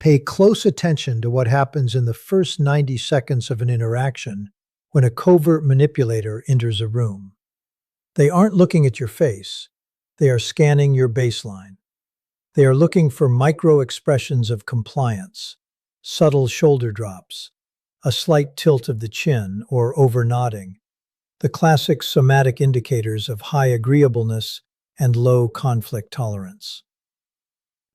Pay close attention to what happens in the first 90 seconds of an interaction when a covert manipulator enters a room. They aren't looking at your face. They are scanning your baseline. They are looking for micro-expressions of compliance, subtle shoulder drops, a slight tilt of the chin or over-nodding, the classic somatic indicators of high agreeableness and low conflict tolerance.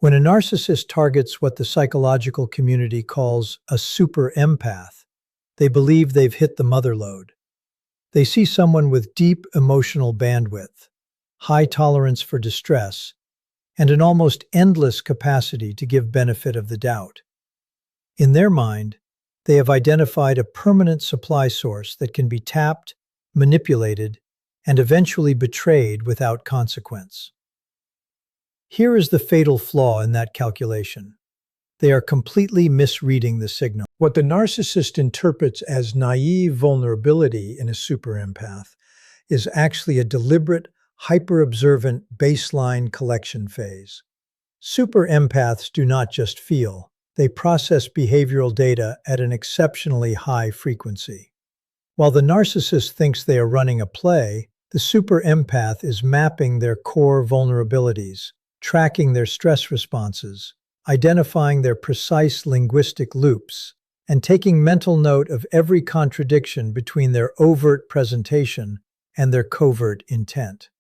When a narcissist targets what the psychological community calls a super empath, they believe they've hit the mother lode. They see someone with deep emotional bandwidth, high tolerance for distress, and an almost endless capacity to give benefit of the doubt. In their mind, they have identified a permanent supply source that can be tapped, manipulated, and eventually betrayed without consequence. Here is the fatal flaw in that calculation. They are completely misreading the signal. What the narcissist interprets as naive vulnerability in a super empath is actually a deliberate, hyper-observant baseline collection phase. Super empaths do not just feel, they process behavioral data at an exceptionally high frequency. While the narcissist thinks they are running a play, the super empath is mapping their core vulnerabilities, tracking their stress responses, identifying their precise linguistic loops, and taking mental note of every contradiction between their overt presentation and their covert intent.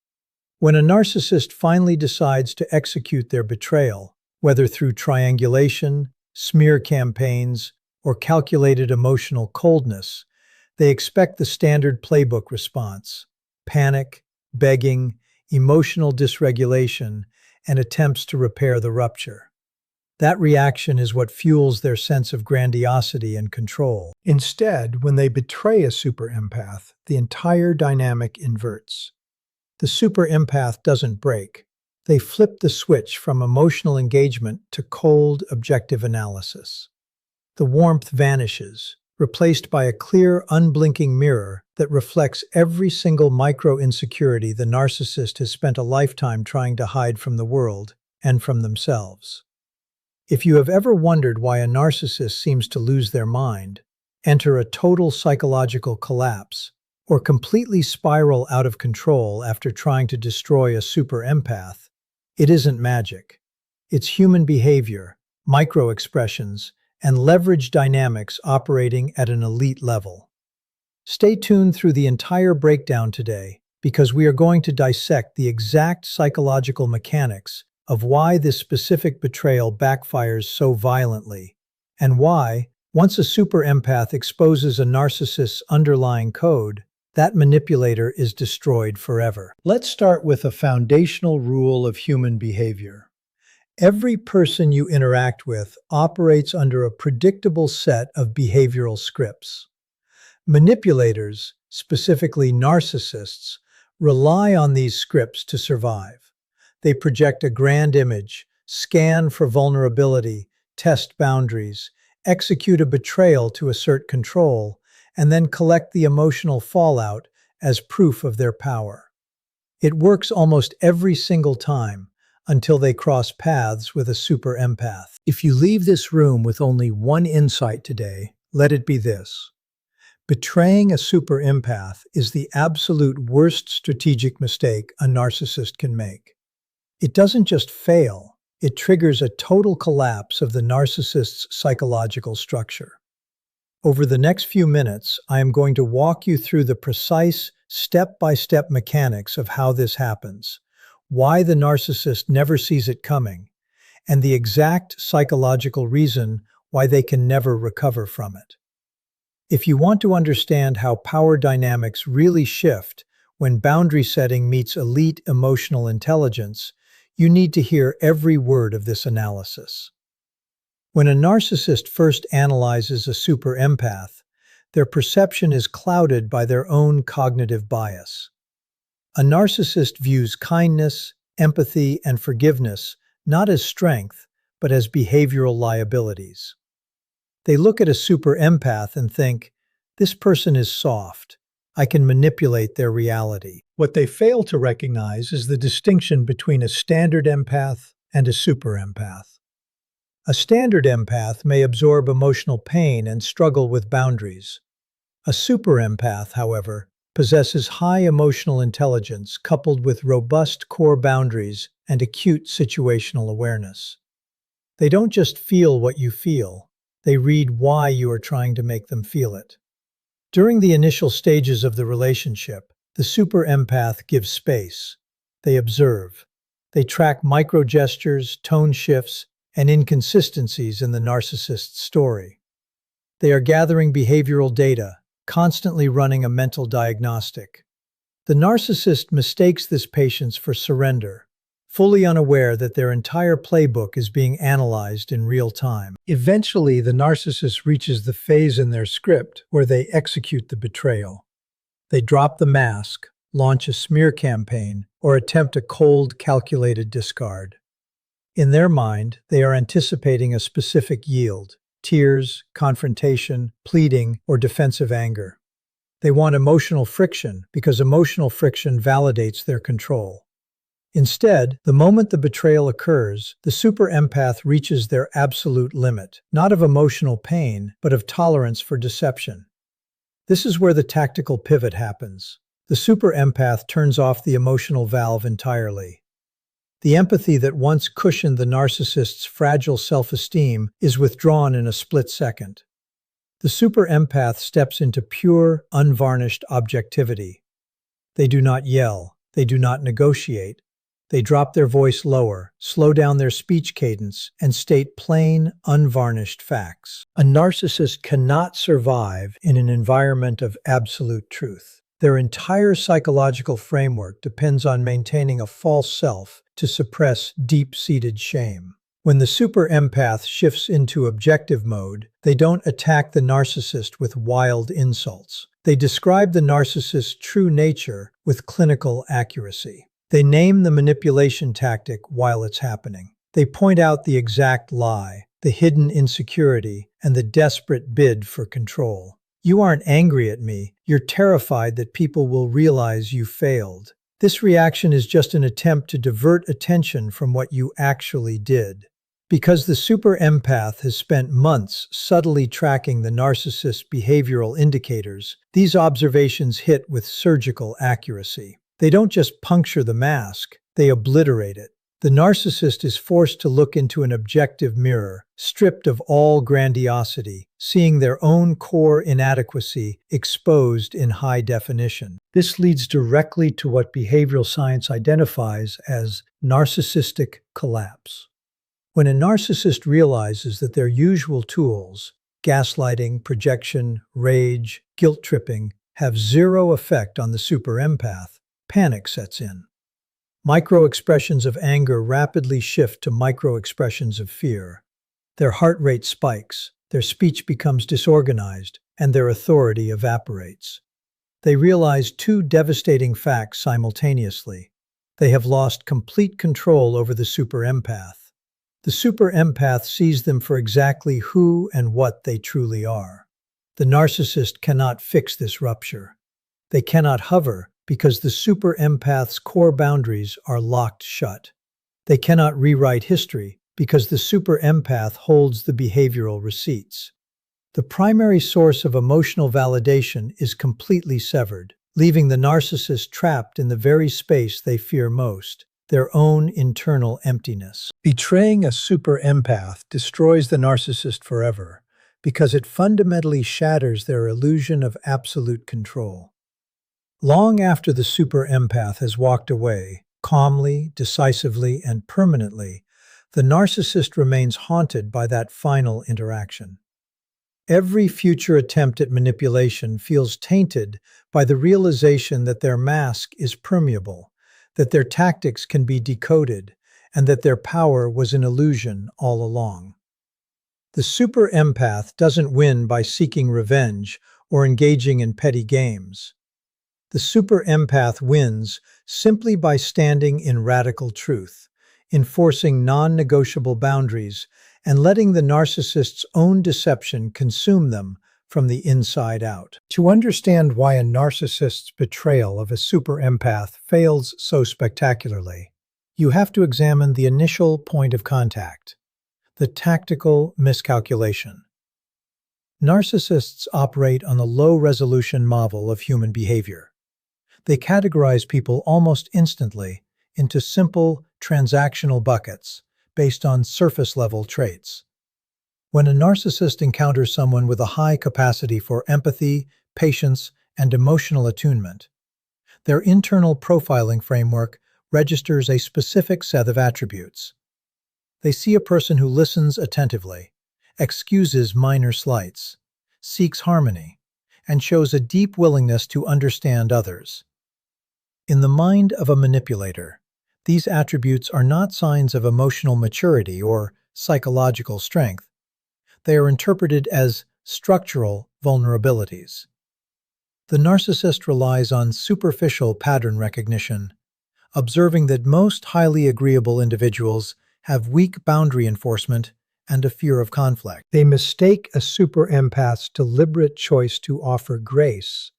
When a narcissist finally decides to execute their betrayal, whether through triangulation, smear campaigns, or calculated emotional coldness, they expect the standard playbook response: panic, begging, emotional dysregulation, and attempts to repair the rupture. That reaction is what fuels their sense of grandiosity and control. Instead, when they betray a super empath, the entire dynamic inverts. The super empath doesn't break. They flip the switch from emotional engagement to cold, objective analysis. The warmth vanishes, replaced by a clear, unblinking mirror that reflects every single micro-insecurity the narcissist has spent a lifetime trying to hide from the world and from themselves. If you have ever wondered why a narcissist seems to lose their mind, enter a total psychological collapse, or completely spiral out of control after trying to destroy a super empath, it isn't magic. It's human behavior, micro-expressions, and leverage dynamics operating at an elite level. Stay tuned through the entire breakdown today, because we are going to dissect the exact psychological mechanics of why this specific betrayal backfires so violently, and why, once a super empath exposes a narcissist's underlying code, that manipulator is destroyed forever. Let's start with a foundational rule of human behavior. Every person you interact with operates under a predictable set of behavioral scripts. Manipulators, specifically narcissists, rely on these scripts to survive. They project a grand image, scan for vulnerability, test boundaries, execute a betrayal to assert control, and then collect the emotional fallout as proof of their power. It works almost every single time until they cross paths with a super empath. If you leave this room with only one insight today, let it be this: betraying a super empath is the absolute worst strategic mistake a narcissist can make. It doesn't just fail, it triggers a total collapse of the narcissist's psychological structure. Over the next few minutes, I am going to walk you through the precise, step-by-step mechanics of how this happens, why the narcissist never sees it coming, and the exact psychological reason why they can never recover from it. If you want to understand how power dynamics really shift when boundary setting meets elite emotional intelligence, you need to hear every word of this analysis. When a narcissist first analyzes a super empath, their perception is clouded by their own cognitive bias. A narcissist views kindness, empathy, and forgiveness not as strength, but as behavioral liabilities. They look at a super empath and think, "This person is soft. I can manipulate their reality." What they fail to recognize is the distinction between a standard empath and a super empath. A standard empath may absorb emotional pain and struggle with boundaries. A super empath, however, possesses high emotional intelligence coupled with robust core boundaries and acute situational awareness. They don't just feel what you feel, they read why you are trying to make them feel it. During the initial stages of the relationship, the super empath gives space. They observe. They track micro-gestures, tone shifts, and inconsistencies in the narcissist's story. They are gathering behavioral data, constantly running a mental diagnostic. The narcissist mistakes this patience for surrender, fully unaware that their entire playbook is being analyzed in real time. Eventually, the narcissist reaches the phase in their script where they execute the betrayal. They drop the mask, launch a smear campaign, or attempt a cold, calculated discard. In their mind, they are anticipating a specific yield: tears, confrontation, pleading, or defensive anger. They want emotional friction because emotional friction validates their control. Instead, the moment the betrayal occurs, the super empath reaches their absolute limit, not of emotional pain, but of tolerance for deception. This is where the tactical pivot happens. The super empath turns off the emotional valve entirely. The empathy that once cushioned the narcissist's fragile self-esteem is withdrawn in a split second. The super empath steps into pure, unvarnished objectivity. They do not yell. They do not negotiate. They drop their voice lower, slow down their speech cadence, and state plain, unvarnished facts. A narcissist cannot survive in an environment of absolute truth. Their entire psychological framework depends on maintaining a false self to suppress deep-seated shame. When the super empath shifts into objective mode, they don't attack the narcissist with wild insults. They describe the narcissist's true nature with clinical accuracy. They name the manipulation tactic while it's happening. They point out the exact lie, the hidden insecurity, and the desperate bid for control. You aren't angry at me, you're terrified that people will realize you failed. This reaction is just an attempt to divert attention from what you actually did. Because the super empath has spent months subtly tracking the narcissist's behavioral indicators, these observations hit with surgical accuracy. They don't just puncture the mask, they obliterate it. The narcissist is forced to look into an objective mirror, stripped of all grandiosity, seeing their own core inadequacy exposed in high definition. This leads directly to what behavioral science identifies as narcissistic collapse. When a narcissist realizes that their usual tools, gaslighting, projection, rage, guilt-tripping, have zero effect on the super empath, panic sets in. Micro-expressions of anger rapidly shift to micro-expressions of fear. Their heart rate spikes, their speech becomes disorganized, and their authority evaporates. They realize two devastating facts simultaneously. They have lost complete control over the super empath. The super empath sees them for exactly who and what they truly are. The narcissist cannot fix this rupture. They cannot hover because the super empath's core boundaries are locked shut. They cannot rewrite history because the super empath holds the behavioral receipts. The primary source of emotional validation is completely severed, leaving the narcissist trapped in the very space they fear most, their own internal emptiness. Betraying a super empath destroys the narcissist forever because it fundamentally shatters their illusion of absolute control. Long after the super empath has walked away, calmly, decisively, and permanently, the narcissist remains haunted by that final interaction. Every future attempt at manipulation feels tainted by the realization that their mask is permeable, that their tactics can be decoded, and that their power was an illusion all along. The super empath doesn't win by seeking revenge or engaging in petty games. The super empath wins simply by standing in radical truth, enforcing non-negotiable boundaries, and letting the narcissist's own deception consume them from the inside out. To understand why a narcissist's betrayal of a super empath fails so spectacularly, you have to examine the initial point of contact. The tactical miscalculation. Narcissists operate on a low-resolution model of human behavior. They categorize people almost instantly into simple, transactional buckets based on surface-level traits. When a narcissist encounters someone with a high capacity for empathy, patience, and emotional attunement, their internal profiling framework registers a specific set of attributes. They see a person who listens attentively, excuses minor slights, seeks harmony, and shows a deep willingness to understand others. In the mind of a manipulator, these attributes are not signs of emotional maturity or psychological strength. They are interpreted as structural vulnerabilities. The narcissist relies on superficial pattern recognition, observing that most highly agreeable individuals have weak boundary enforcement and a fear of conflict. They mistake a super empath's deliberate choice to offer grace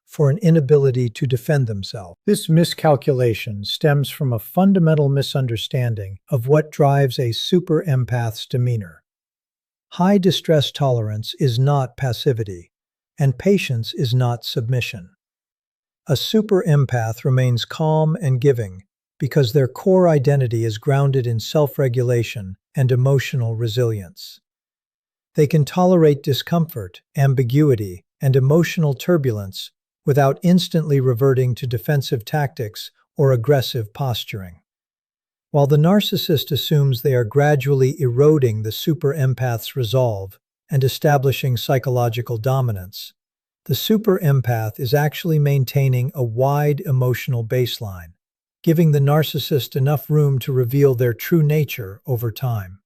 for an inability to defend themselves. This miscalculation stems from a fundamental misunderstanding of what drives a super empath's demeanor. High distress tolerance is not passivity, and patience is not submission. A super empath remains calm and giving because their core identity is grounded in self-regulation and emotional resilience. They can tolerate discomfort, ambiguity, and emotional turbulence without instantly reverting to defensive tactics or aggressive posturing. While the narcissist assumes they are gradually eroding the super empath's resolve and establishing psychological dominance, the super empath is actually maintaining a wide emotional baseline, giving the narcissist enough room to reveal their true nature over time.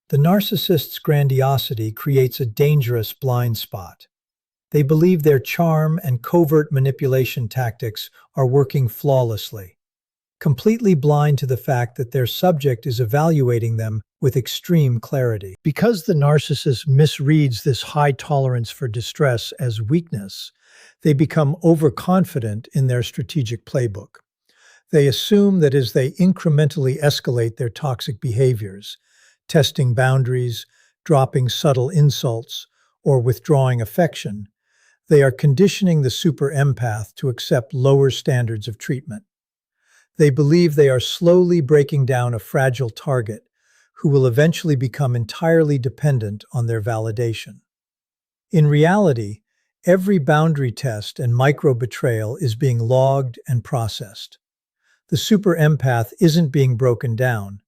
The narcissist's grandiosity creates a dangerous blind spot. They believe their charm and covert manipulation tactics are working flawlessly, completely blind to the fact that their subject is evaluating them with extreme clarity. Because the narcissist misreads this high tolerance for distress as weakness, they become overconfident in their strategic playbook. They assume that as they incrementally escalate their toxic behaviors, testing boundaries, dropping subtle insults, or withdrawing affection, they are conditioning the super empath to accept lower standards of treatment. They believe they are slowly breaking down a fragile target who will eventually become entirely dependent on their validation. In reality, every boundary test and micro-betrayal is being logged and processed. The super empath isn't being broken down,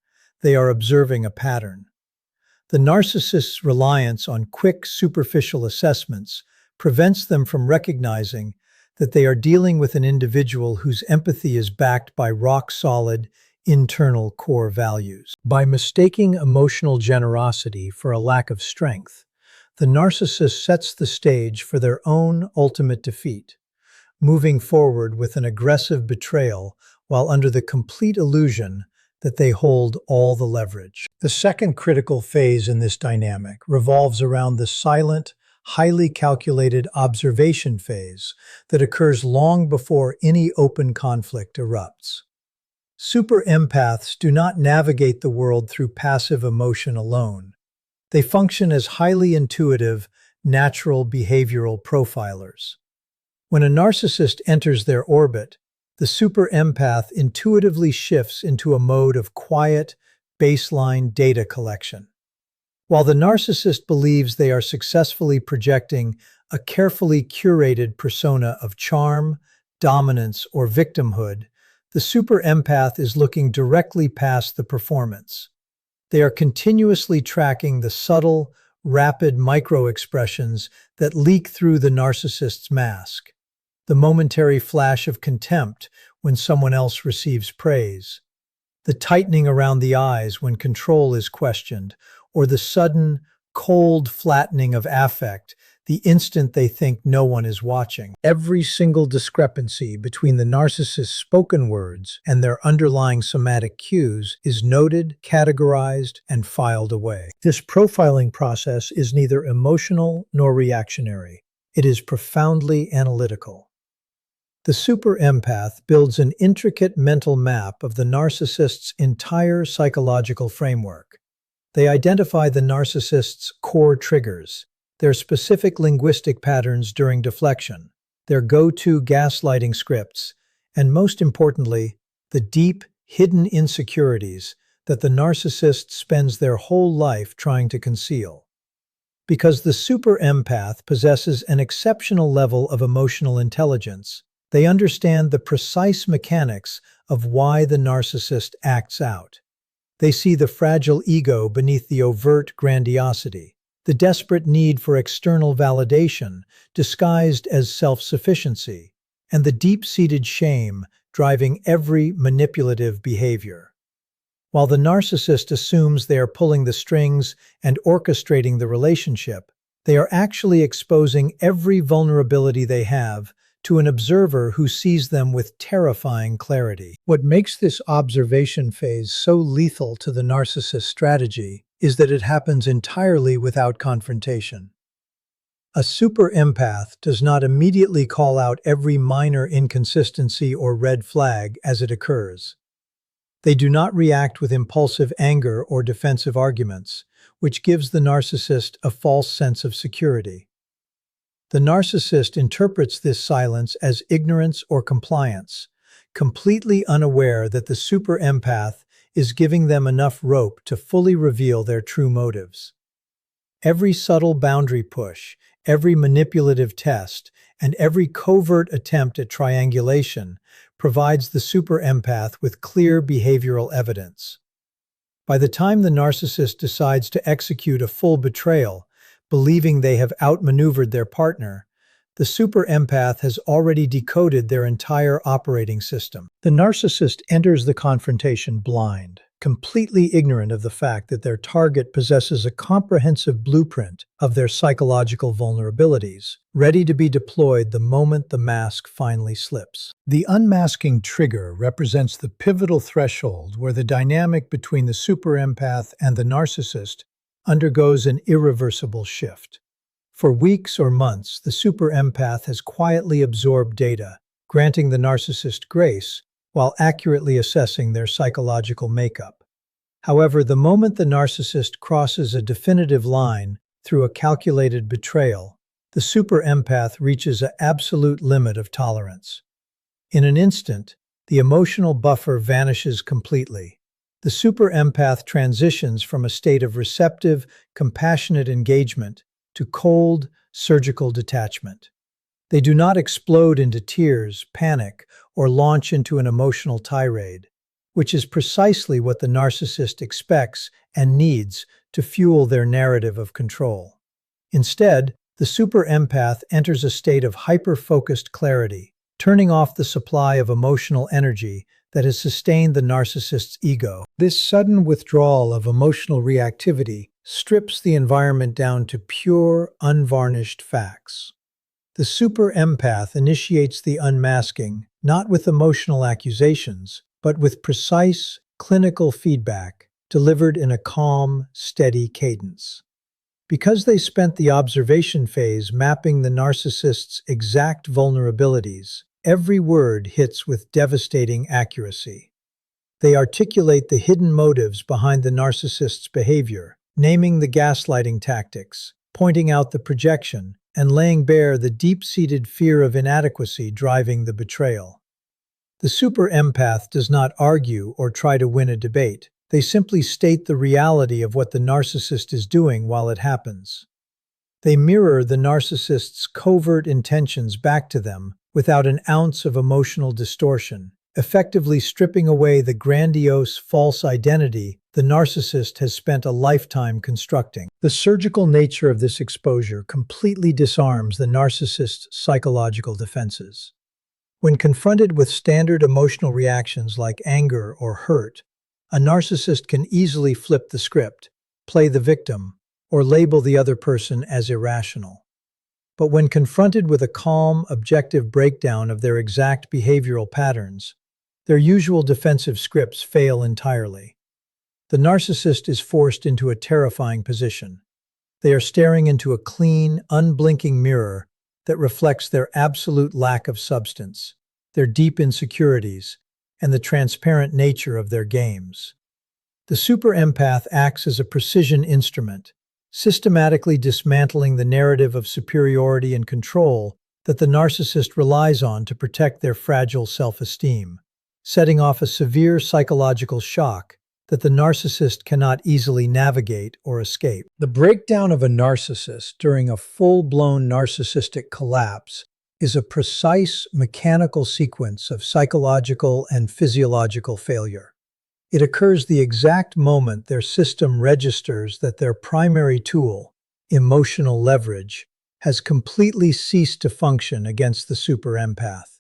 they are observing a pattern. The narcissist's reliance on quick, superficial assessments prevents them from recognizing that they are dealing with an individual whose empathy is backed by rock-solid, internal core values. By mistaking emotional generosity for a lack of strength, the narcissist sets the stage for their own ultimate defeat, moving forward with an aggressive betrayal while under the complete illusion that they hold all the leverage. The second critical phase in this dynamic revolves around the silent, highly calculated observation phase that occurs long before any open conflict erupts. Super empaths do not navigate the world through passive emotion alone. They function as highly intuitive, natural behavioral profilers. When a narcissist enters their orbit, the super empath intuitively shifts into a mode of quiet, baseline data collection. While the narcissist believes they are successfully projecting a carefully curated persona of charm, dominance, or victimhood, the super empath is looking directly past the performance. They are continuously tracking the subtle, rapid micro-expressions that leak through the narcissist's mask. The momentary flash of contempt when someone else receives praise, the tightening around the eyes when control is questioned, or the sudden, cold flattening of affect the instant they think no one is watching. Every single discrepancy between the narcissist's spoken words and their underlying somatic cues is noted, categorized, and filed away. This profiling process is neither emotional nor reactionary. It is profoundly analytical. The super empath builds an intricate mental map of the narcissist's entire psychological framework. They identify the narcissist's core triggers, their specific linguistic patterns during deflection, their go-to gaslighting scripts, and most importantly, the deep, hidden insecurities that the narcissist spends their whole life trying to conceal. Because the super empath possesses an exceptional level of emotional intelligence, they understand the precise mechanics of why the narcissist acts out. They see the fragile ego beneath the overt grandiosity, the desperate need for external validation disguised as self-sufficiency, and the deep-seated shame driving every manipulative behavior. While the narcissist assumes they are pulling the strings and orchestrating the relationship, they are actually exposing every vulnerability they have to an observer who sees them with terrifying clarity. What makes this observation phase so lethal to the narcissist strategy is that it happens entirely without confrontation. A super empath does not immediately call out every minor inconsistency or red flag as it occurs. They do not react with impulsive anger or defensive arguments, which gives the narcissist a false sense of security. The narcissist interprets this silence as ignorance or compliance, completely unaware that the super empath is giving them enough rope to fully reveal their true motives. Every subtle boundary push, every manipulative test, and every covert attempt at triangulation provides the super empath with clear behavioral evidence. By the time the narcissist decides to execute a full betrayal, believing they have outmaneuvered their partner, the super empath has already decoded their entire operating system. The narcissist enters the confrontation blind, completely ignorant of the fact that their target possesses a comprehensive blueprint of their psychological vulnerabilities, ready to be deployed the moment the mask finally slips. The unmasking trigger represents the pivotal threshold where the dynamic between the super empath and the narcissist undergoes an irreversible shift. For weeks or months, the super empath has quietly absorbed data, granting the narcissist grace while accurately assessing their psychological makeup. However, the moment the narcissist crosses a definitive line through a calculated betrayal, the super empath reaches an absolute limit of tolerance. In an instant, the emotional buffer vanishes completely. The super empath transitions from a state of receptive, compassionate engagement to cold, surgical detachment. They do not explode into tears, panic, or launch into an emotional tirade, which is precisely what the narcissist expects and needs to fuel their narrative of control. Instead, the super empath enters a state of hyper-focused clarity, turning off the supply of emotional energy that has sustained the narcissist's ego. This sudden withdrawal of emotional reactivity strips the environment down to pure, unvarnished facts. The super empath initiates the unmasking, not with emotional accusations, but with precise, clinical feedback delivered in a calm, steady cadence. Because they spent the observation phase mapping the narcissist's exact vulnerabilities, every word hits with devastating accuracy. They articulate the hidden motives behind the narcissist's behavior, naming the gaslighting tactics, pointing out the projection, and laying bare the deep-seated fear of inadequacy driving the betrayal. The super empath does not argue or try to win a debate. They simply state the reality of what the narcissist is doing while it happens. They mirror the narcissist's covert intentions back to them without an ounce of emotional distortion, effectively stripping away the grandiose false identity the narcissist has spent a lifetime constructing. The surgical nature of this exposure completely disarms the narcissist's psychological defenses. When confronted with standard emotional reactions like anger or hurt, a narcissist can easily flip the script, play the victim, or label the other person as irrational. But when confronted with a calm, objective breakdown of their exact behavioral patterns, their usual defensive scripts fail entirely. The narcissist is forced into a terrifying position. They are staring into a clean, unblinking mirror that reflects their absolute lack of substance, their deep insecurities, and the transparent nature of their games. The super empath acts as a precision instrument, systematically dismantling the narrative of superiority and control that the narcissist relies on to protect their fragile self-esteem, setting off a severe psychological shock that the narcissist cannot easily navigate or escape. The breakdown of a narcissist during a full-blown narcissistic collapse is a precise mechanical sequence of psychological and physiological failure. It occurs the exact moment their system registers that their primary tool, emotional leverage, has completely ceased to function against the super empath.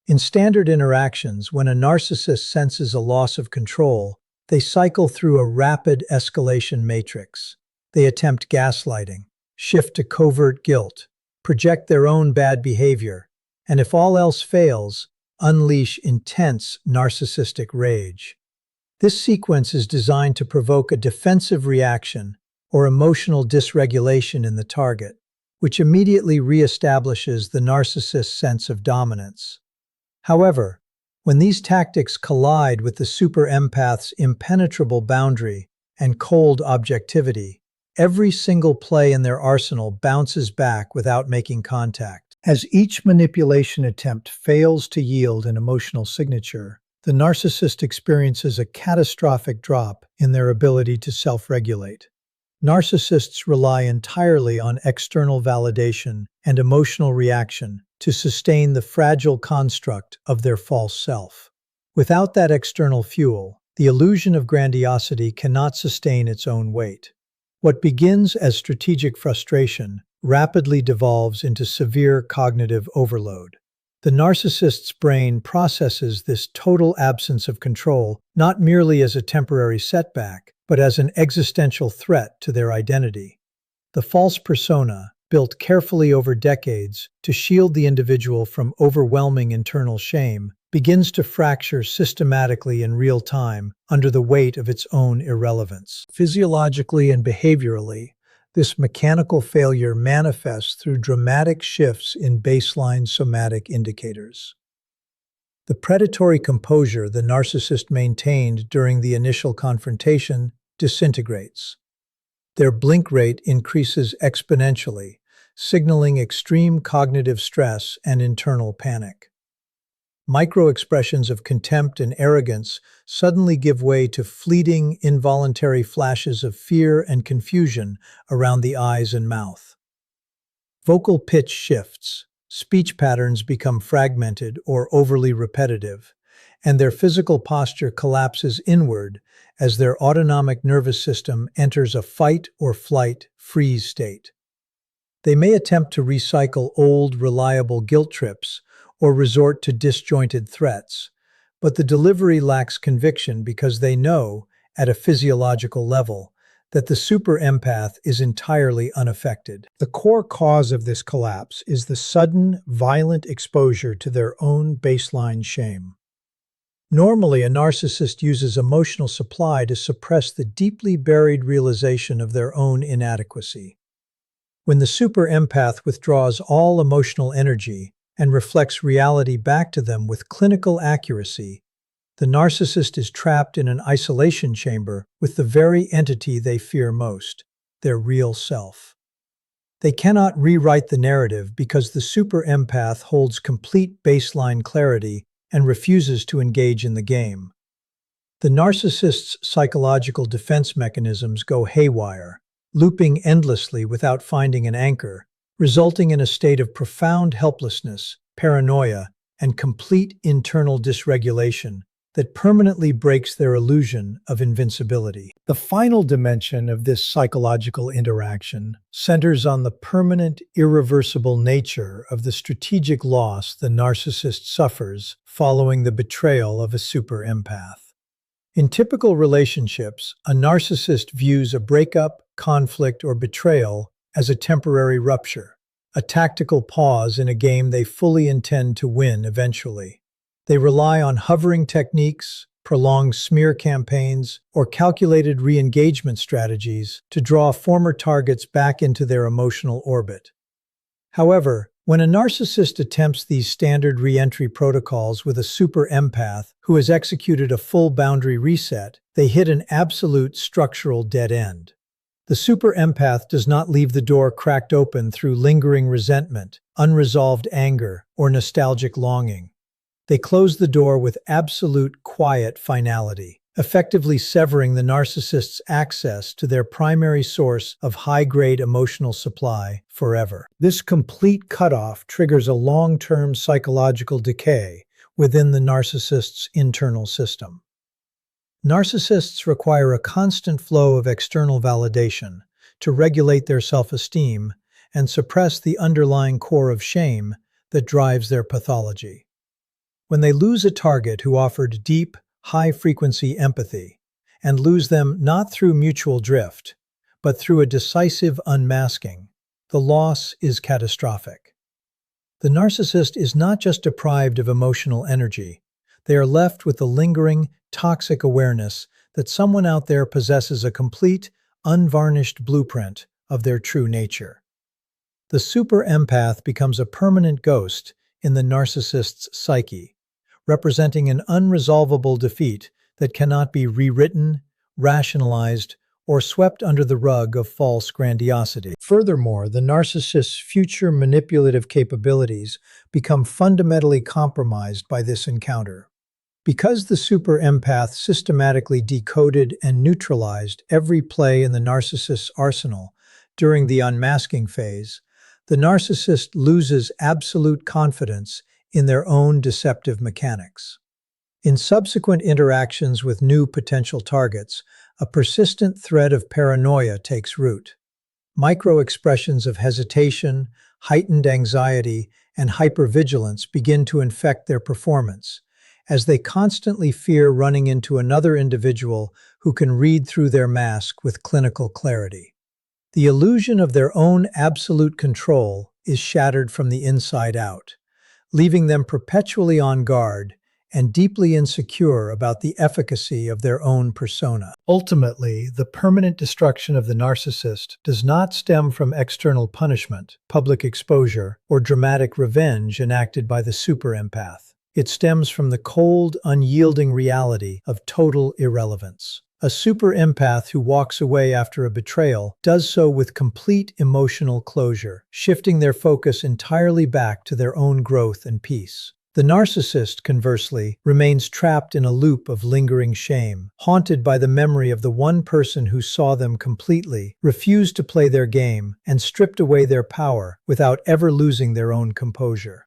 In standard interactions, when a narcissist senses a loss of control, they cycle through a rapid escalation matrix. They attempt gaslighting, shift to covert guilt, project their own bad behavior, and if all else fails, unleash intense narcissistic rage. This sequence is designed to provoke a defensive reaction or emotional dysregulation in the target, which immediately reestablishes the narcissist's sense of dominance. However, when these tactics collide with the super empath's impenetrable boundary and cold objectivity, every single play in their arsenal bounces back without making contact. As each manipulation attempt fails to yield an emotional signature, the narcissist experiences a catastrophic drop in their ability to self-regulate. Narcissists rely entirely on external validation and emotional reaction to sustain the fragile construct of their false self. Without that external fuel, the illusion of grandiosity cannot sustain its own weight. What begins as strategic frustration rapidly devolves into severe cognitive overload. The narcissist's brain processes this total absence of control not merely as a temporary setback, but as an existential threat to their identity. The false persona, built carefully over decades to shield the individual from overwhelming internal shame, begins to fracture systematically in real time under the weight of its own irrelevance. Physiologically and behaviorally, this mechanical failure manifests through dramatic shifts in baseline somatic indicators. The predatory composure the narcissist maintained during the initial confrontation disintegrates. Their blink rate increases exponentially, signaling extreme cognitive stress and internal panic. Micro-expressions of contempt and arrogance suddenly give way to fleeting, involuntary flashes of fear and confusion around the eyes and mouth. Vocal pitch shifts, speech patterns become fragmented or overly repetitive, and their physical posture collapses inward as their autonomic nervous system enters a fight or flight freeze state. They may attempt to recycle old, reliable guilt trips or resort to disjointed threats, but the delivery lacks conviction because they know, at a physiological level, that the super empath is entirely unaffected. The core cause of this collapse is the sudden, violent exposure to their own baseline shame. Normally, a narcissist uses emotional supply to suppress the deeply buried realization of their own inadequacy. When the super empath withdraws all emotional energy and reflects reality back to them with clinical accuracy, the narcissist is trapped in an isolation chamber with the very entity they fear most, their real self. They cannot rewrite the narrative because the super empath holds complete baseline clarity and refuses to engage in the game. The narcissist's psychological defense mechanisms go haywire, looping endlessly without finding an anchor, resulting in a state of profound helplessness, paranoia, and complete internal dysregulation that permanently breaks their illusion of invincibility. The final dimension of this psychological interaction centers on the permanent, irreversible nature of the strategic loss the narcissist suffers following the betrayal of a super empath. In typical relationships, a narcissist views a breakup, conflict, or betrayal as a temporary rupture, a tactical pause in a game they fully intend to win eventually. They rely on hovering techniques, prolonged smear campaigns, or calculated re-engagement strategies to draw former targets back into their emotional orbit. However, When a narcissist attempts these standard re-entry protocols with a super empath who has executed a full boundary reset, they hit an absolute structural dead end. The super empath does not leave the door cracked open through lingering resentment, unresolved anger, or nostalgic longing. They close the door with absolute quiet finality, effectively severing the narcissist's access to their primary source of high-grade emotional supply forever. This complete cutoff triggers a long-term psychological decay within the narcissist's internal system. Narcissists require a constant flow of external validation to regulate their self-esteem and suppress the underlying core of shame that drives their pathology. When they lose a target who offered deep, high-frequency empathy, and lose them not through mutual drift, but through a decisive unmasking, the loss is catastrophic. The narcissist is not just deprived of emotional energy, they are left with the lingering, toxic awareness that someone out there possesses a complete, unvarnished blueprint of their true nature. The super empath becomes a permanent ghost in the narcissist's psyche, representing an unresolvable defeat that cannot be rewritten, rationalized, or swept under the rug of false grandiosity. Furthermore, the narcissist's future manipulative capabilities become fundamentally compromised by this encounter. Because the super empath systematically decoded and neutralized every play in the narcissist's arsenal during the unmasking phase, the narcissist loses absolute confidence in their own deceptive mechanics. In subsequent interactions with new potential targets, a persistent thread of paranoia takes root. Micro-expressions of hesitation, heightened anxiety, and hypervigilance begin to infect their performance, as they constantly fear running into another individual who can read through their mask with clinical clarity. The illusion of their own absolute control is shattered from the inside out, leaving them perpetually on guard and deeply insecure about the efficacy of their own persona. Ultimately, the permanent destruction of the narcissist does not stem from external punishment, public exposure, or dramatic revenge enacted by the super empath. It stems from the cold, unyielding reality of total irrelevance. A super empath who walks away after a betrayal does so with complete emotional closure, shifting their focus entirely back to their own growth and peace. The narcissist, conversely, remains trapped in a loop of lingering shame, haunted by the memory of the one person who saw them completely, refused to play their game, and stripped away their power without ever losing their own composure.